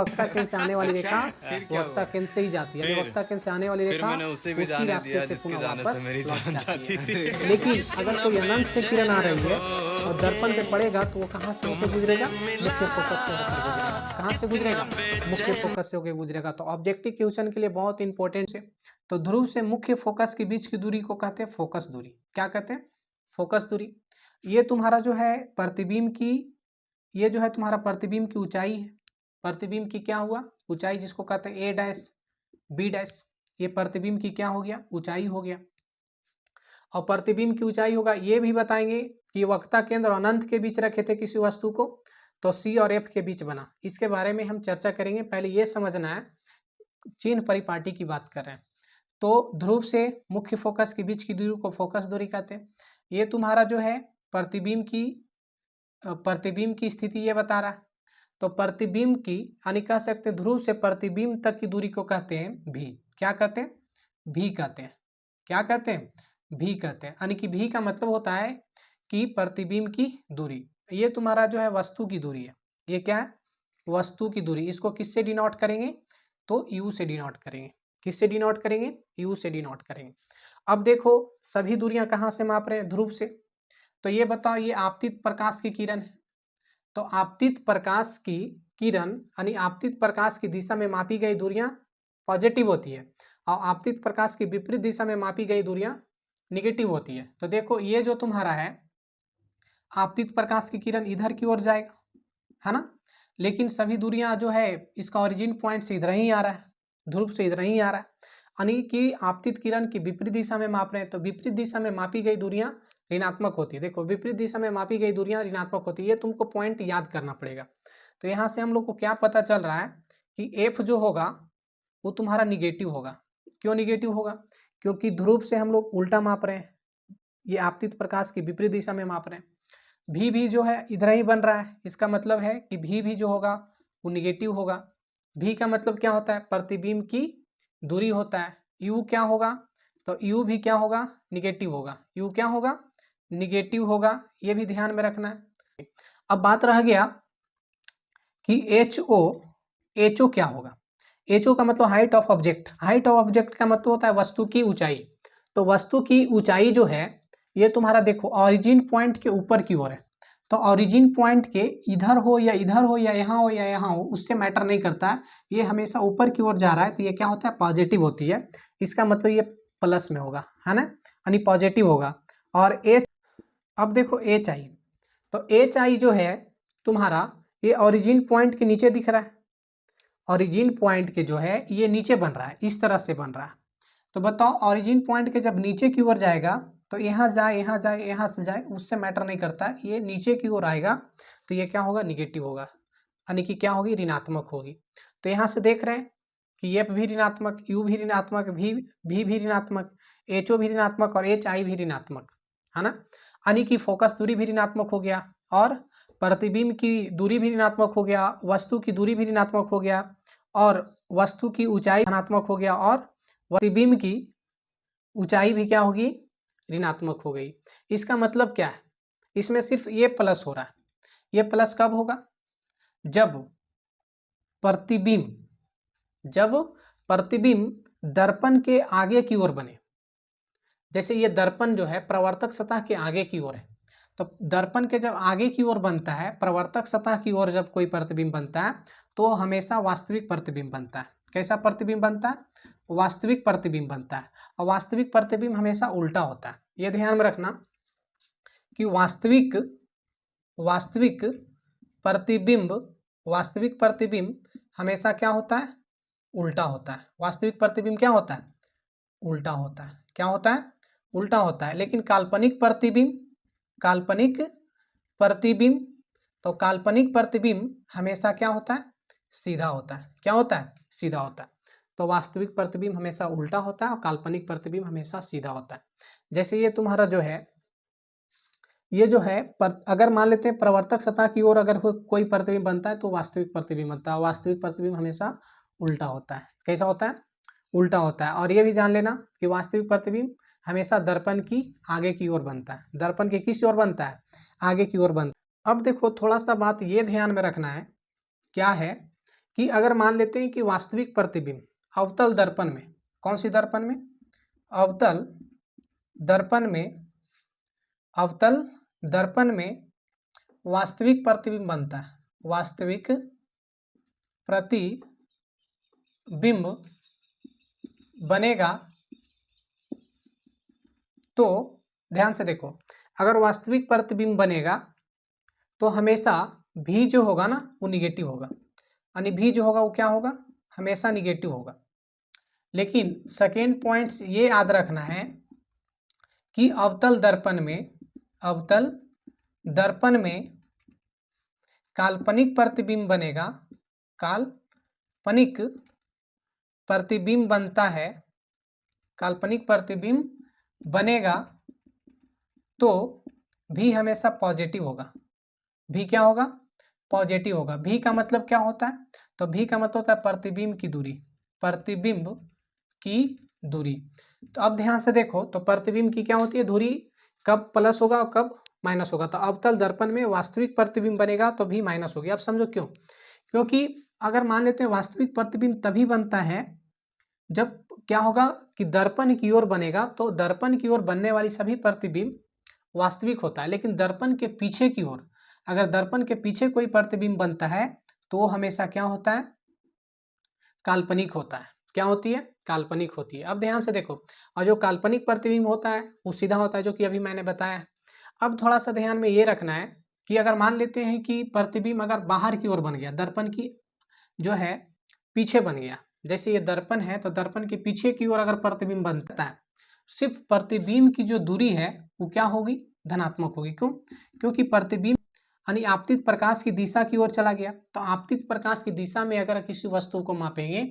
वक्ता केंद्र से आने वाली रेखा फिर क्या वक्ता हुआ? केंद्र से ही जाती है, फिर? वक्ता केंद्र से आने वाली फिर रेखा मैंने उसे भी उसी जाने रास्ते दिया से जिसके पुनः जाने वापस से मेरी लौट जान जाती जाती है। थी। लेकिन अगर कोई अनंत से किरण आ रही है और दर्पण पे पड़ेगा तो वो कहाँ से होकर गुजरेगा? मुख्य फोकस से होकर गुजरेगा। कहाँ से गुजरेगा? मुख्य फोकस से होकर गुजरेगा। तो ऑब्जेक्टिव क्वेश्चन के लिए बहुत इंपॉर्टेंट है। तो ध्रुव से मुख्य फोकस के बीच की दूरी को कहते हैं फोकस दूरी। क्या कहते हैं? फोकस दूरी। ये तुम्हारा जो है प्रतिबिंब की, ये जो है तुम्हारा प्रतिबिंब की ऊंचाई है। प्रतिबिंब की क्या हुआ? ऊंचाई, जिसको कहते हैं ए डैश बी डैश। ये प्रतिबिंब की क्या हो गया? ऊंचाई हो गया। और प्रतिबिंब की ऊंचाई होगा, ये भी बताएंगे कि वक्ता केंद्र और अनंत के बीच रखे थे किसी वस्तु को, तो सी और एफ के बीच बना। इसके बारे में हम चर्चा करेंगे। पहले ये समझना है, चिन्ह परिपाटी की बात कर रहे हैं। तो ध्रुव से मुख्य फोकस के बीच की दूरी को फोकस दूरी कहते हैं। ये तुम्हारा जो है प्रतिबिंब की स्थिति ये बता रहा है। तो प्रतिबिंब की, यानी कह सकते हैं ध्रुव से प्रतिबिंब तक की दूरी को कहते हैं भी। क्या कहते हैं? भी कहते हैं। क्या कहते हैं? भी कहते हैं। यानी कि भी का मतलब होता है कि प्रतिबिंब की दूरी। ये तुम्हारा जो है वस्तु की दूरी है। ये क्या है? वस्तु की दूरी। इसको किससे डिनोट करेंगे? तो यू से डिनोट करेंगे। किससे डिनोट करेंगे? यू से डिनोट करेंगे। अब देखो सभी दूरियां कहाँ से माप रहे हैं? ध्रुव से। तो ये बताओ, ये आपतित प्रकाश की किरण है। तो आपतित प्रकाश की किरण यानी आपतित प्रकाश की दिशा में मापी गई दूरियां पॉजिटिव होती है और आपतित प्रकाश की विपरीत दिशा में मापी गई दूरियां निगेटिव होती है। तो देखो ये जो तुम्हारा है आपतित प्रकाश की किरण इधर की ओर जाएगा, है ना। लेकिन सभी दूरियां जो है इसका ओरिजिन पॉइंट से इधर ही आ रहा है, ध्रुव से इधर ही आ रहा है। यानी कि आपतित किरण की विपरीत दिशा में माप रहे हैं, तो विपरीत दिशा में मापी गई दूरियां ऋणात्मक होती है। देखो विपरीत दिशा में मापी गई दूरियां ऋणात्मक होती है, ये तुमको पॉइंट याद करना पड़ेगा। तो यहाँ से हम लोग को क्या पता चल रहा है कि एफ जो होगा वो तुम्हारा निगेटिव होगा। क्यों निगेटिव होगा? क्योंकि ध्रुव से हम लोग उल्टा माप रहे हैं, ये आपतित प्रकाश की विपरीत दिशा में माप रहे हैं। भी जो है इधर ही बन रहा है, इसका मतलब है कि भी जो होगा वो निगेटिव होगा। भी का मतलब क्या होता है? प्रतिबिंब की दूरी होता है। यू क्या होगा? तो यू भी क्या होगा? निगेटिव होगा। यू क्या होगा? निगेटिव होगा। ये भी ध्यान में रखना है। अब बात रह गया कि एच ओ क्या होगा? एच ओ का मतलब height of object. Height of object का मतलब होता है वस्तु की ऊंचाई। तो वस्तु की ऊंचाई जो है ये तुम्हारा देखो ऑरिजिन पॉइंट के ऊपर की ओर है। तो ऑरिजिन पॉइंट के इधर हो या इधर हो या यहाँ हो या यहाँ हो उससे मैटर नहीं करता है, ये हमेशा ऊपर की ओर जा रहा है तो ये क्या होता है? पॉजिटिव होती है। इसका मतलब ये प्लस में होगा, है ना, यानी पॉजिटिव होगा। और एच, अब देखो एच आई, तो एच आई जो है तुम्हारा ये ओरिजिन पॉइंट के नीचे दिख रहा है। ओरिजिन पॉइंट के जो है ये नीचे बन रहा है, इस तरह से बन रहा है। तो बताओ ऑरिजिन पॉइंट के जब नीचे की ओर जाएगा तो यहाँ जाए यहाँ जाए यहाँ से जाए उससे मैटर नहीं करता, ये नीचे की ओर आएगा तो ये क्या होगा? निगेटिव होगा, यानी कि क्या होगी? ऋणात्मक होगी। तो यहाँ से देख रहे हैं कि एफ भी ऋणात्मक, यू भी ऋणात्मक, भी ऋणात्मक, एच ओ भी ऋणात्मक और एच आई भी ऋणात्मक, है ना। यानी कि फोकस दूरी भी ऋणात्मक हो गया और प्रतिबिंब की दूरी भी ऋणात्मक हो गया, वस्तु की दूरी भी ऋणात्मक हो गया और वस्तु की ऊंचाई धनात्मक हो गया और प्रतिबिंब की ऊंचाई भी क्या होगी? ऋणात्मक हो गई। इसका मतलब क्या है? इसमें सिर्फ ये प्लस हो रहा है। ये प्लस कब होगा? जब प्रतिबिंब जब प्रतिबिंब दर्पण के आगे की ओर बने। जैसे ये दर्पण जो है प्रवर्तक सतह के आगे की ओर है, तो दर्पण के जब आगे की ओर बनता है, प्रवर्तक सतह की ओर जब कोई प्रतिबिंब बनता है तो हमेशा वास्तविक प्रतिबिंब बनता है। कैसा प्रतिबिंब बनता है? वास्तविक प्रतिबिंब बनता है। और वास्तविक प्रतिबिंब हमेशा उल्टा होता है। यह ध्यान में रखना कि वास्तविक वास्तविक प्रतिबिंब हमेशा क्या होता है? उल्टा होता है। वास्तविक प्रतिबिंब क्या होता है? उल्टा होता है। क्या होता है? उल्टा होता है। लेकिन काल्पनिक प्रतिबिंब तो काल्पनिक प्रतिबिंब हमेशा क्या होता है? सीधा होता है। क्या होता है? सीधा होता है। तो वास्तविक प्रतिबिंब हमेशा उल्टा होता है और काल्पनिक प्रतिबिंब हमेशा सीधा होता है। जैसे ये तुम्हारा जो है ये जो है अगर मान लेते हैं प्रवर्तक सतह की ओर अगर कोई प्रतिबिंब बनता है तो वास्तविक प्रतिबिंब बनता है। वास्तविक प्रतिबिंब हमेशा उल्टा होता है। कैसा होता है? उल्टा होता है। और ये भी जान लेना कि वास्तविक प्रतिबिंब हमेशा दर्पण की आगे की ओर बनता है। दर्पण के किस ओर बनता है? आगे की ओर बनता है। अब देखो थोड़ा सा बात ये ध्यान में रखना है, क्या है कि अगर मान लेते हैं कि वास्तविक प्रतिबिंब अवतल दर्पण में, कौन सी दर्पण में, अवतल दर्पण में, अवतल दर्पण में वास्तविक प्रतिबिंब बनता है, वास्तविक प्रतिबिंब बनेगा, तो ध्यान से देखो, अगर वास्तविक प्रतिबिंब बनेगा तो हमेशा भी जो होगा ना वो निगेटिव होगा, यानी भी जो होगा वो क्या होगा, हमेशा निगेटिव होगा। लेकिन सेकेंड पॉइंट्स ये याद रखना है कि अवतल दर्पण में, अवतल दर्पण में काल्पनिक प्रतिबिंब बनेगा, काल्पनिक प्रतिबिंब बनता है, काल्पनिक प्रतिबिंब बनेगा तो भी हमेशा पॉजिटिव होगा, भी क्या होगा, पॉजिटिव होगा। भी का मतलब क्या होता है, तो भी का मतलब होता है प्रतिबिंब की दूरी, प्रतिबिंब की दूरी। तो अब ध्यान से देखो, तो प्रतिबिंब की क्या होती है दूरी, कब प्लस होगा और कब माइनस होगा। तो अवतल दर्पण में वास्तविक प्रतिबिंब बनेगा तो भी माइनस होगी। अब समझो क्यों, क्योंकि अगर मान लेते हैं वास्तविक प्रतिबिंब तभी बनता है जब क्या होगा कि दर्पण की ओर बनेगा, तो दर्पण की ओर बनने वाली सभी प्रतिबिंब वास्तविक होता है। लेकिन दर्पण के पीछे की ओर, अगर दर्पण के पीछे कोई प्रतिबिंब बनता है तो वो हमेशा क्या होता है, काल्पनिक होता है। क्या होती है, काल्पनिक होती है। अब ध्यान से देखो, और जो काल्पनिक प्रतिबिंब होता है वो सीधा होता है, जो कि अभी मैंने बताया। अब थोड़ा सा ध्यान में ये रखना है कि अगर मान लेते हैं कि प्रतिबिंब अगर बाहर की ओर बन गया, दर्पण की जो है पीछे बन गया, जैसे ये दर्पण है तो दर्पण के पीछे की ओर अगर प्रतिबिंब बनता है, सिर्फ प्रतिबिंब की जो दूरी है वो क्या होगी, धनात्मक होगी। क्यों, क्योंकि प्रतिबिंब यानी आपतित प्रकाश की दिशा की ओर चला गया। तो आपतित प्रकाश की दिशा में अगर किसी वस्तु को मापेंगे